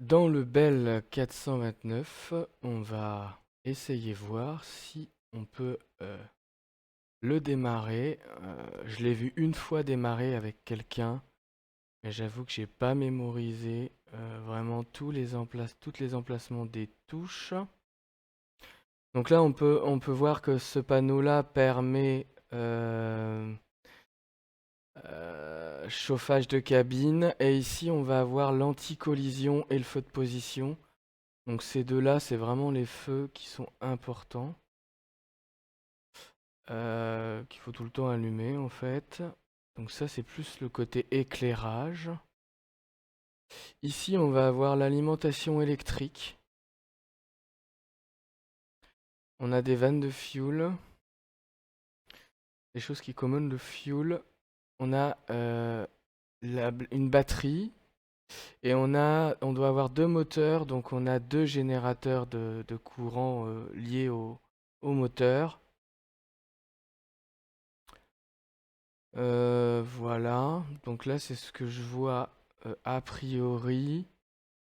Dans le Bell 429, on va essayer voir si on peut le démarrer. Je l'ai vu une fois démarrer avec quelqu'un, mais j'avoue que j'ai pas mémorisé vraiment tous les emplacements des touches. Donc là, on peut voir que ce panneau-là permet chauffage de cabine. Et ici, on va avoir l'anti-collision et le feu de position. Donc ces deux-là, c'est vraiment les feux qui sont importants, qu'il faut tout le temps allumer en fait. Donc ça, c'est plus le côté éclairage. Ici, on va avoir l'alimentation électrique. On a des vannes de fuel, des choses qui commandent le fuel. On a une batterie et on doit avoir deux moteurs. Donc on a deux générateurs de courant liés au moteur. Voilà, donc là c'est ce que je vois a priori.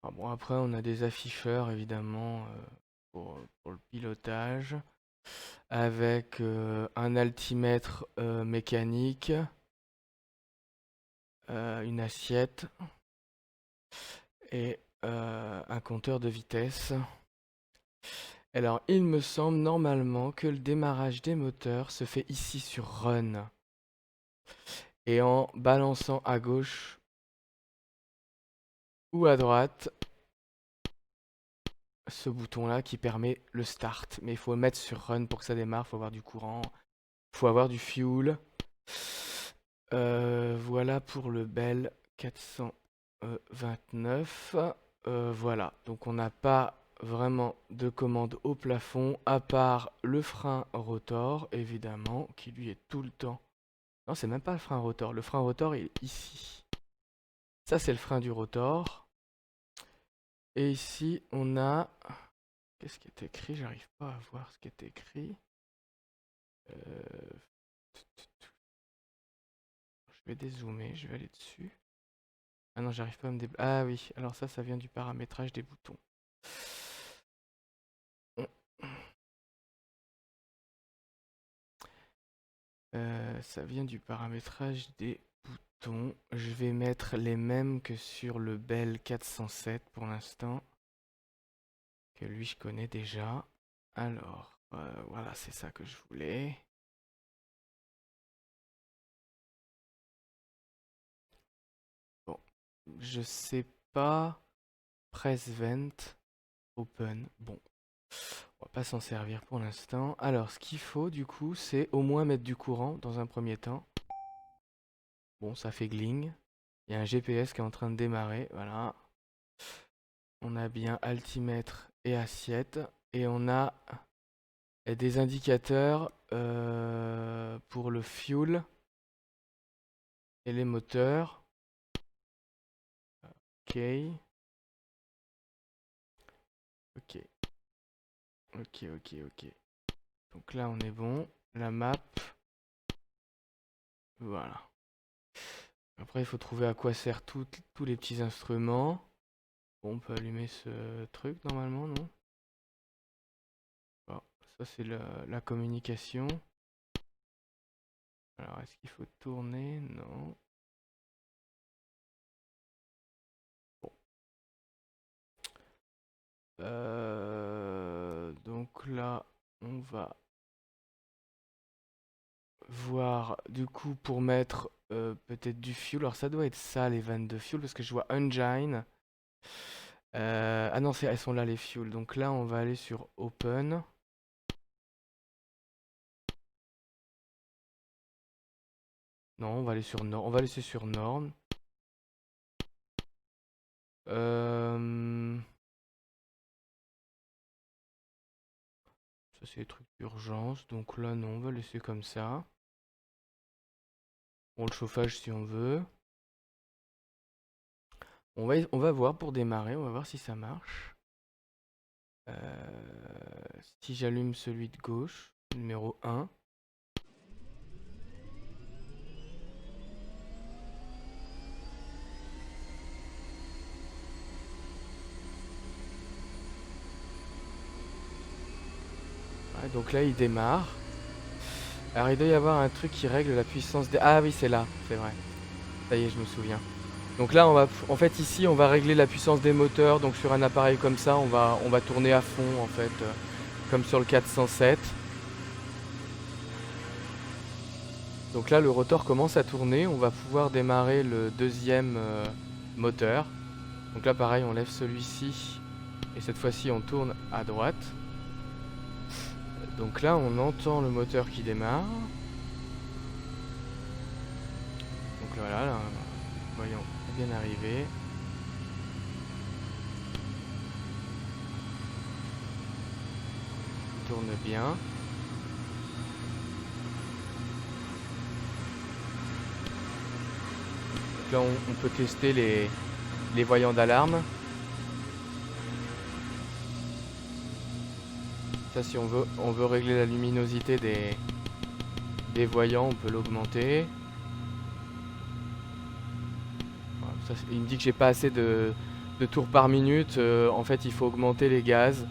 Ah bon, après on a des afficheurs évidemment pour le pilotage, avec un altimètre mécanique, une assiette et un compteur de vitesse. Alors il me semble normalement que le démarrage des moteurs se fait ici sur Run et en balançant à gauche ou à droite ce bouton là qui permet le start. Mais il faut le mettre sur run pour que ça démarre, il faut avoir du courant, il faut avoir du fuel. Voilà pour le Bell 429. Voilà, donc on n'a pas vraiment de commande au plafond, à part le frein rotor, évidemment, qui lui est tout le temps. Non, c'est même pas le frein rotor. Le frein rotor il est ici. Ça, c'est le frein du rotor. Et ici, on a... Qu'est-ce qui est écrit? J'arrive pas à voir ce qui est écrit. Euh, Je vais dézoomer, je vais aller dessus. Ah non, j'arrive pas à me débloquer. Ah oui, alors ça vient du paramétrage des boutons. Ça vient du paramétrage des boutons. Je vais mettre les mêmes que sur le Bell 407 pour l'instant. Que lui, je connais déjà. Alors, voilà, c'est ça que je voulais. Bon, je sais pas. Press Vent. Open. Bon, on va pas s'en servir pour l'instant. Alors, ce qu'il faut du coup, c'est au moins mettre du courant dans un premier temps. Bon, ça fait gling. Il y a un GPS qui est en train de démarrer. Voilà. On a bien altimètre et assiette. Et on a des indicateurs pour le fuel et les moteurs. Ok. Ok. Ok, ok, ok. Donc là, on est bon. La map. Voilà. Après, il faut trouver à quoi servent tous les petits instruments. Bon, on peut allumer ce truc normalement, non? Bon, ça c'est la communication. Alors, est-ce qu'il faut tourner? Non. Bon. Donc là, on va voir du coup pour mettre peut-être du fuel. Alors ça doit être ça les vannes de fuel parce que je vois engine. Ah non, elles sont là les fuel. Donc là, on va aller sur open. Non, on va aller sur norm. On va laisser sur norm. Euh... Ça, c'est les trucs d'urgence. Donc là, non, on va laisser comme ça. Bon, le chauffage si on veut. On va voir pour démarrer. On va voir si ça marche. Si j'allume celui de gauche, numéro 1. donc là il démarre. Alors il doit y avoir un truc qui règle la puissance des... Ah oui, c'est là, c'est vrai. Ça y est, je me souviens. Donc là, en fait, ici, on va régler la puissance des moteurs. Donc sur un appareil comme ça, on va tourner à fond, en fait, comme sur le 407. Donc là, le rotor commence à tourner. On va pouvoir démarrer le deuxième moteur. Donc là, pareil, on lève celui-ci. Et cette fois-ci, on tourne à droite. Donc là, on entend le moteur qui démarre. Donc voilà, là, voyons, bien arrivé. Il tourne bien. Donc là, on peut tester les voyants d'alarme. Ça, si on veut régler la luminosité des voyants, on peut l'augmenter. Voilà, il me dit que j'ai pas assez de tours par minute. En fait, il faut augmenter les gaz.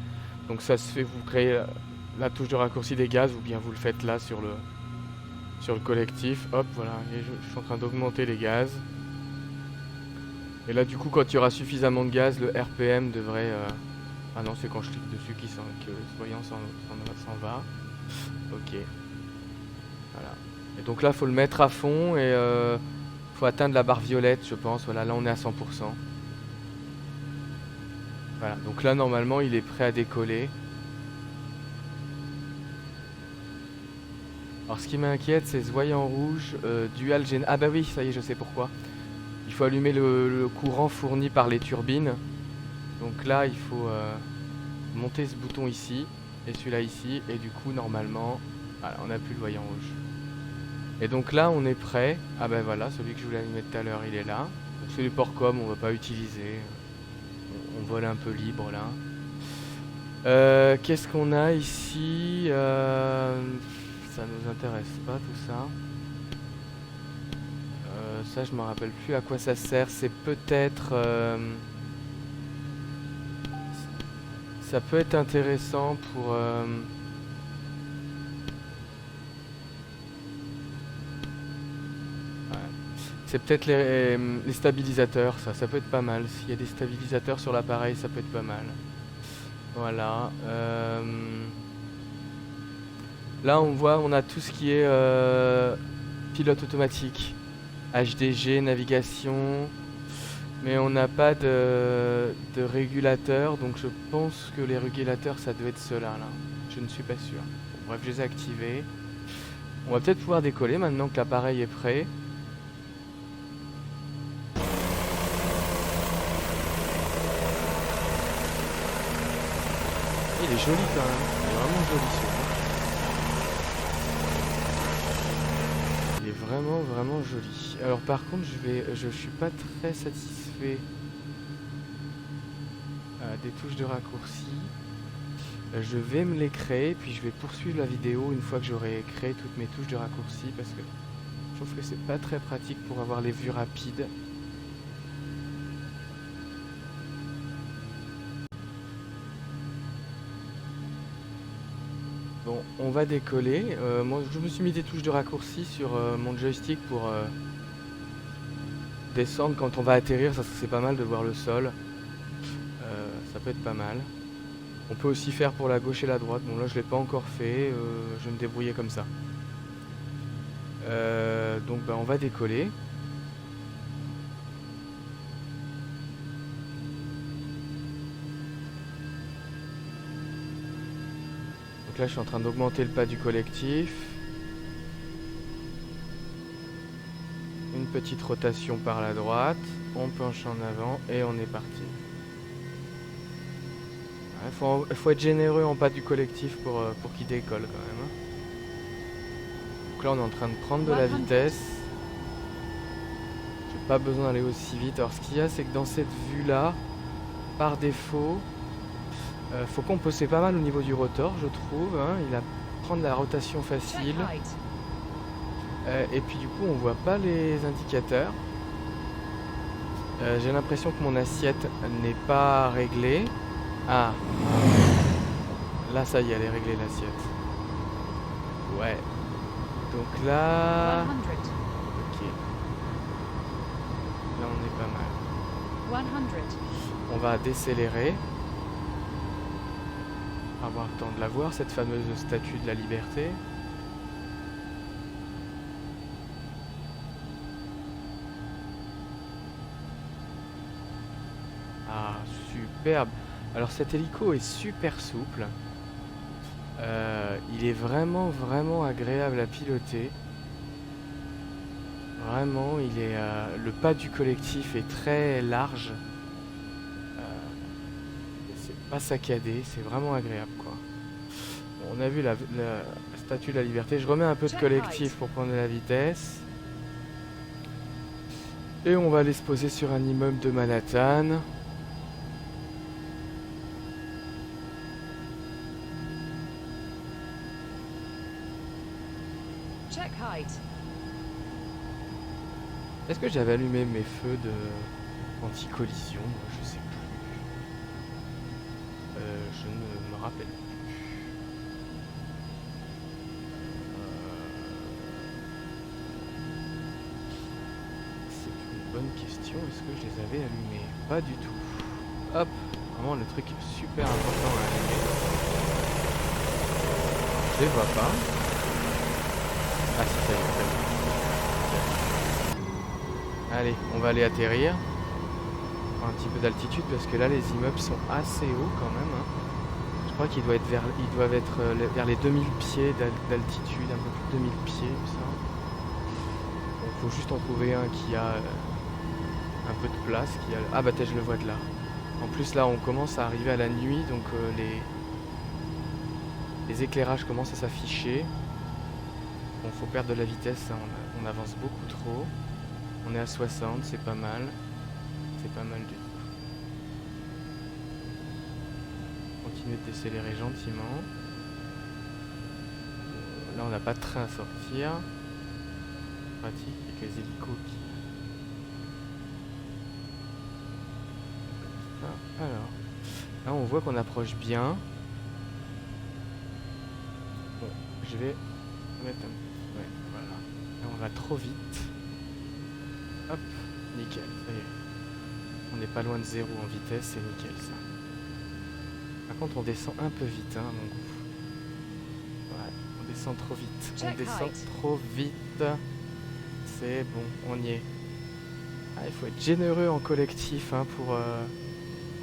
Donc ça se fait, vous créez la touche de raccourci des gaz ou bien vous le faites là sur le collectif. Hop, voilà, et je suis en train d'augmenter les gaz. Et là, du coup, quand il y aura suffisamment de gaz, le RPM devrait... Ah non, c'est quand je clique dessus que le voyant s'en va. Ok. Voilà. Et donc là, il faut le mettre à fond et faut atteindre la barre violette, je pense. Voilà, là, on est à 100%. Voilà, donc là, normalement, il est prêt à décoller. Alors, ce qui m'inquiète, c'est ce voyant rouge dual gen... Ah bah oui, ça y est, je sais pourquoi. Il faut allumer le courant fourni par les turbines. Donc là, il faut monter ce bouton ici et celui-là ici. Et du coup, normalement, voilà, on n'a plus le voyant rouge. Et donc là, on est prêt. Ah ben voilà, celui que je voulais allumer tout à l'heure, il est là. Donc c'est du Portcom, on va pas utiliser. On vole un peu libre là. Qu'est-ce qu'on a ici ça nous intéresse pas tout ça. Ça, je me rappelle plus à quoi ça sert. C'est peut-être... ça peut être intéressant pour... C'est peut-être les stabilisateurs, ça peut être pas mal. S'il y a des stabilisateurs sur l'appareil, ça peut être pas mal. Voilà. Là, on voit, on a tout ce qui est pilote automatique. HDG, navigation. Mais on n'a pas de régulateur, donc je pense que les régulateurs, ça doit être ceux-là, là. Je ne suis pas sûr. Bon, bref, je les ai activés. On va peut-être pouvoir décoller maintenant que l'appareil est prêt. Il est joli quand même, il est vraiment joli celui-là. Il est vraiment joli. Alors par contre je suis pas très satisfait des touches de raccourci. Je vais me les créer puis je vais poursuivre la vidéo une fois que j'aurai créé toutes mes touches de raccourci parce que je trouve que c'est pas très pratique pour avoir les vues rapides. Bon, on va décoller. Moi, je me suis mis des touches de raccourci sur mon joystick pour descendre quand on va atterrir. Ça, c'est pas mal de voir le sol. Ça peut être pas mal. On peut aussi faire pour la gauche et la droite. Bon, là, je l'ai pas encore fait. Je vais me débrouiller comme ça. Donc, bah, on va décoller. Donc là, je suis en train d'augmenter le pas du collectif. Une petite rotation par la droite. On penche en avant et on est parti. Il faut être généreux en pas du collectif pour qu'il décolle quand même. Donc là, on est en train de prendre de la vitesse. J'ai pas besoin d'aller aussi vite. Alors, ce qu'il y a, c'est que dans cette vue-là, par défaut... faut composer pas mal au niveau du rotor, je trouve. Hein. Il a prendre la rotation facile. Et puis du coup, on voit pas les indicateurs. J'ai l'impression que mon assiette n'est pas réglée. Ah, là ça y est, elle est réglée l'assiette. Ouais. Donc là... 100. Ok. Là, on est pas mal. 100. On va décélérer. Avoir le temps de la voir, cette fameuse statue de la liberté. Ah, superbe. Alors cet hélico est super souple. Il est vraiment agréable à piloter. Vraiment, le pas du collectif est très large. C'est pas saccadé, c'est vraiment agréable quoi. Bon, on a vu la statue de la liberté. Je remets un peu de collectif pour prendre de la vitesse. Et on va aller se poser sur un immeuble de Manhattan. Check height. Est-ce que j'avais allumé mes feux de anti-collision? Je sais plus. Je ne me rappelle plus. C'est une bonne question. Est-ce que je les avais allumés? Pas du tout. Hop, vraiment le truc super important à allumer. Je les vois pas. Ah si, ça y est, très bien. Allez, on va aller atterrir. Un petit peu d'altitude parce que là les immeubles sont assez hauts quand même. Hein. Je crois qu'ils doivent être vers les 2000 pieds d'altitude, un peu plus de 2000 pieds, ça. Bon, faut juste en trouver un qui a un peu de place. Ah bah je le vois de là. En plus là on commence à arriver à la nuit donc les éclairages commencent à s'afficher. Bon, faut perdre de la vitesse, hein. On avance beaucoup trop. On est à 60, c'est pas mal. C'est pas mal du tout. Continuer de décélérer gentiment. Là on n'a pas de train à sortir. Pratique avec les hélicos qui... Ah, alors. Là on voit qu'on approche bien. Bon, je vais mettre un... Ouais, voilà. Là on va trop vite. Hop, nickel, ça y est. On n'est pas loin de zéro en vitesse, c'est nickel ça. Par contre on descend un peu vite, hein, à mon goût. Ouais, on descend trop vite. On descend trop vite. C'est bon, on y est. Ah, il faut être généreux en collectif hein, pour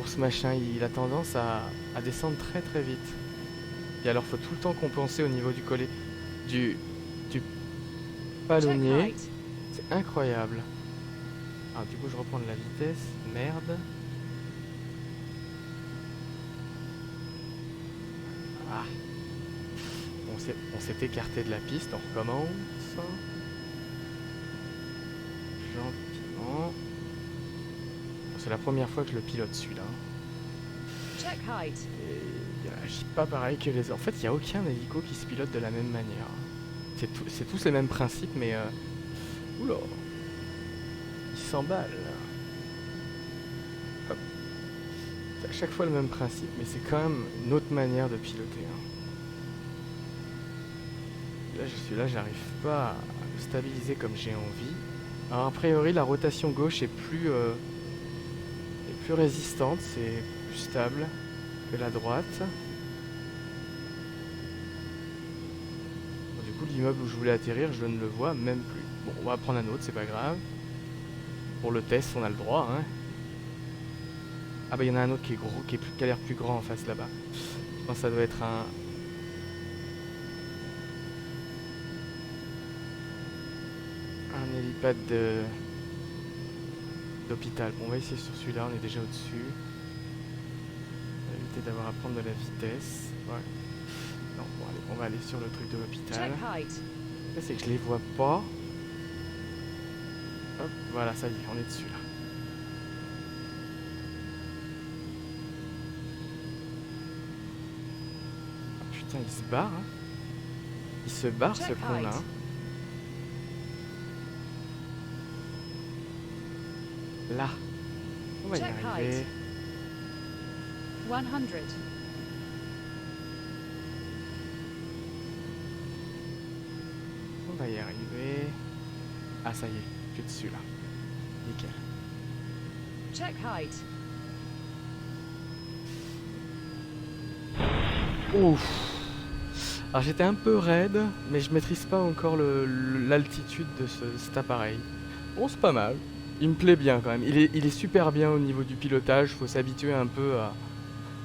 ce machin. Il a tendance à descendre très vite. Et alors faut tout le temps compenser au niveau du collet du palonnier. C'est incroyable. Alors du coup je reprends de la vitesse. Merde. Ah. On s'est écarté de la piste, on recommence. Gentiment. C'est la première fois que je le pilote celui-là. Et il réagit pas pareil que les autres. En fait, il n'y a aucun hélico qui se pilote de la même manière. C'est tous les mêmes principes, mais... Oula, il s'emballe. Hop. C'est à chaque fois le même principe, mais c'est quand même une autre manière de piloter. Hein. Là, j'arrive pas à le stabiliser comme j'ai envie. Alors, a priori, la rotation gauche est plus résistante, c'est plus stable que la droite. Bon, du coup, l'immeuble où je voulais atterrir, je ne le vois même plus. Bon, on va prendre un autre, c'est pas grave. Pour le test, on a le droit. Hein. Ah bah, il y en a un autre qui est gros, qui a l'air plus grand en face là-bas. Je pense que ça doit être un hélipad d'hôpital. Bon, on va essayer sur celui-là, on est déjà au-dessus. On va éviter d'avoir à prendre de la vitesse. Ouais. Non, bon, allez, on va aller sur le truc de l'hôpital. Ça, c'est que je les vois pas. Hop, voilà, ça y est, on est dessus là. Ah, putain, il se barre. Hein. Il se barre ce con là. Là. On va y arriver. 100. va y arriver. Ah ça y est, je suis dessus là. Nickel. Check height. Ouf. Alors j'étais un peu raide, mais je maîtrise pas encore l'altitude de cet appareil. Bon, c'est pas mal. Il me plaît bien quand même. Il est super bien au niveau du pilotage. Faut s'habituer un peu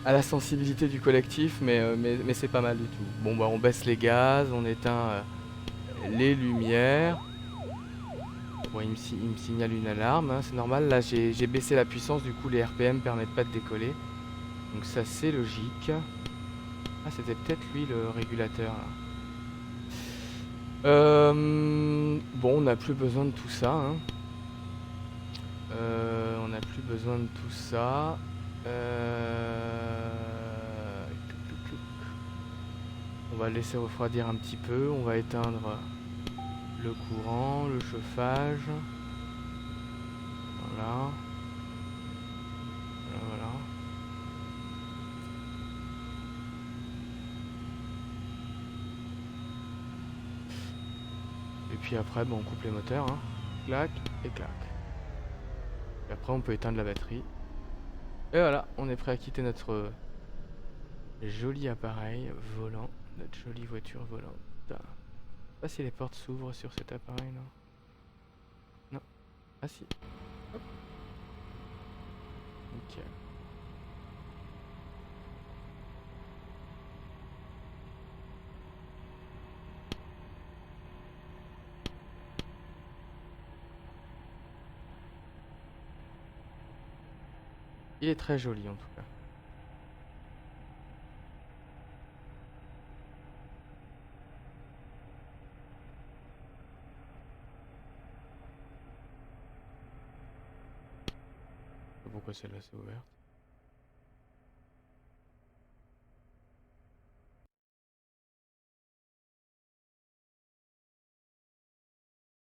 à la sensibilité du collectif, mais c'est pas mal du tout. Bon bah on baisse les gaz, on éteint les lumières. Bon, il me signale une alarme, hein, c'est normal. Là j'ai baissé la puissance, du coup les RPM permettent pas de décoller. Donc ça c'est logique. Ah, c'était peut-être lui le régulateur là. Bon, on n'a plus besoin de tout ça, hein. On n'a plus besoin de tout ça. On va le laisser refroidir un petit peu. On va éteindre le courant, le chauffage. Voilà. Voilà, voilà. Et puis après, bon, on coupe les moteurs, hein. Clac et clac. Et après, on peut éteindre la batterie. Et voilà, on est prêt à quitter notre joli appareil volant. Notre jolie voiture volante. Je sais pas si les portes s'ouvrent sur cet appareil, non. Non. Ah si. Hop. Nickel. Il est très joli en tout cas. Pourquoi celle-là s'est ouverte?